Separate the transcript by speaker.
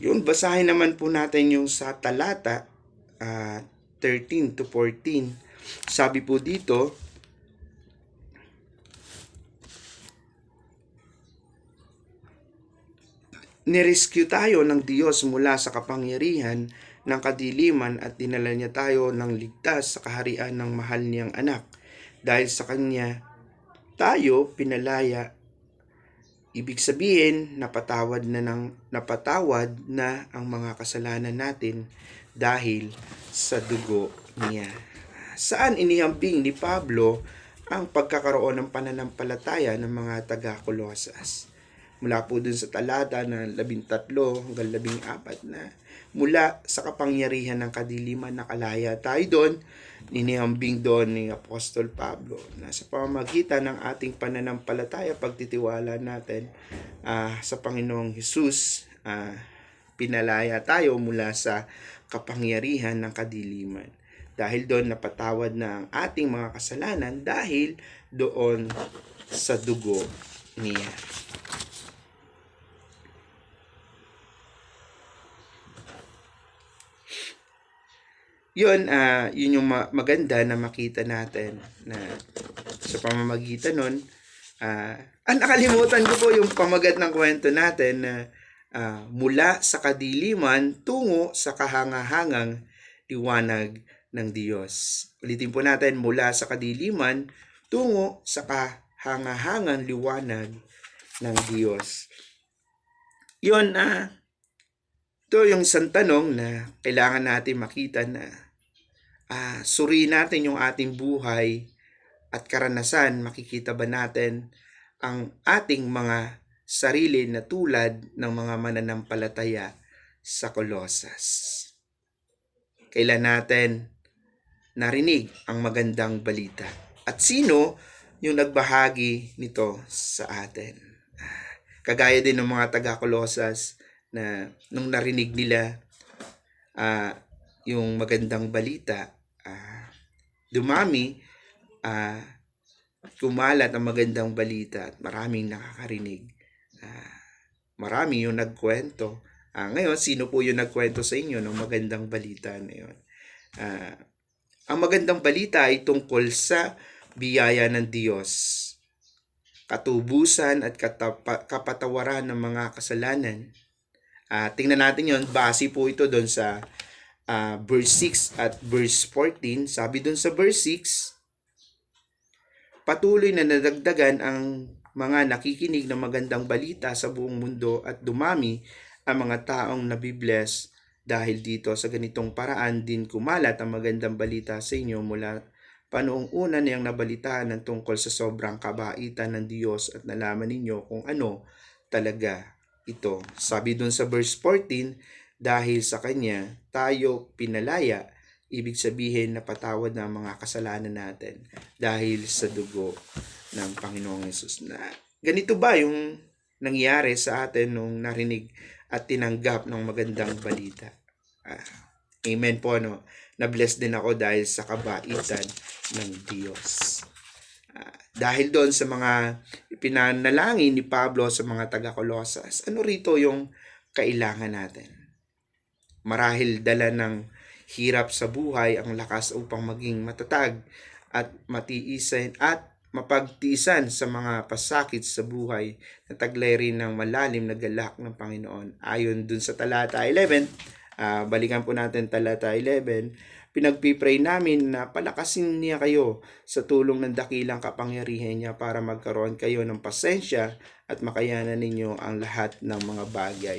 Speaker 1: Yun, basahin naman po natin yung sa talata 13 to 14. Sabi po dito, nirescue tayo ng Diyos mula sa kapangyarihan ng kadiliman at dinala niya tayo ng ligtas sa kaharian ng mahal niyang anak. Dahil sa kanya, tayo pinalaya. Ibig sabihin, napatawad na ang mga kasalanan natin dahil sa dugo niya. Saan inihambing ni Pablo ang pagkakaroon ng pananampalataya ng mga taga-Kolosas? Mula po dun sa talata na 13 hanggang 14 na mula sa kapangyarihan ng kadiliman nakalaya tayo doon, ninihambing doon ni Apostol Pablo na sa pamamagitan ng ating pananampalataya, pagtitiwala natin sa Panginoong Hesus, pinalaya tayo mula sa kapangyarihan ng kadiliman. Dahil doon napatawad na ang ating mga kasalanan dahil doon sa dugo niya. Yun yung maganda na makita natin na sa pamamagitan nun. Nakalimutan ko po yung pamagat ng kwento natin na mula sa kadiliman tungo sa kahangahangang liwanag ng Diyos. Ulitin po natin, mula sa kadiliman tungo sa kahangahangang liwanag ng Diyos. Yun, ito yung isang tanong na kailangan natin makita na suriin natin yung ating buhay at karanasan. Makikita ba natin ang ating mga sarili na tulad ng mga mananampalataya sa Kolosas? Kailan natin narinig ang magandang balita? At sino yung nagbahagi nito sa atin? Kagaya din ng mga taga-Kolosas na nung narinig nila yung magandang balita, dumami, kumalat ang magandang balita at maraming nakakarinig. Marami yung nagkwento. Ngayon, sino po yung nagkwento sa inyo ng magandang balita na yun? Ang magandang balita ay tungkol sa biyaya ng Diyos, katubusan at kapatawaran ng mga kasalanan. Tingnan natin yon, base po ito doon sa verse 6 at verse 14. Sabi doon sa verse 6, patuloy na nadagdagan ang mga nakikinig ng magandang balita sa buong mundo at dumami ang mga taong nabibless dahil dito. Sa ganitong paraan din kumalat ang magandang balita sa inyo mula panoong una niyang nabalitaan ng tungkol sa sobrang kabaitan ng Diyos at nalaman ninyo kung ano talaga ito. Sabi dun sa verse 14, dahil sa Kanya tayo pinalaya, ibig sabihin napatawad na ang mga kasalanan natin dahil sa dugo ng Panginoong Hesus. Na ganito ba yung nangyari sa atin nung narinig at tinanggap ng magandang balita? Amen po, no? Na-bless din ako dahil sa kabaitan ng Diyos. Dahil doon sa mga ipinanalangin ni Pablo sa mga taga-Kolosas, ano rito yung kailangan natin? Marahil dala ng hirap sa buhay ang lakas upang maging matatag at matiisin at mapagtiisan sa mga pasakit sa buhay na taglay rin ng malalim na galak ng Panginoon. Ayon dun sa talata 11, balikan po natin talata 11, pinagpipray namin na palakasin niya kayo sa tulong ng dakilang kapangyarihan niya para magkaroon kayo ng pasensya at makayanan ninyo ang lahat ng mga bagay.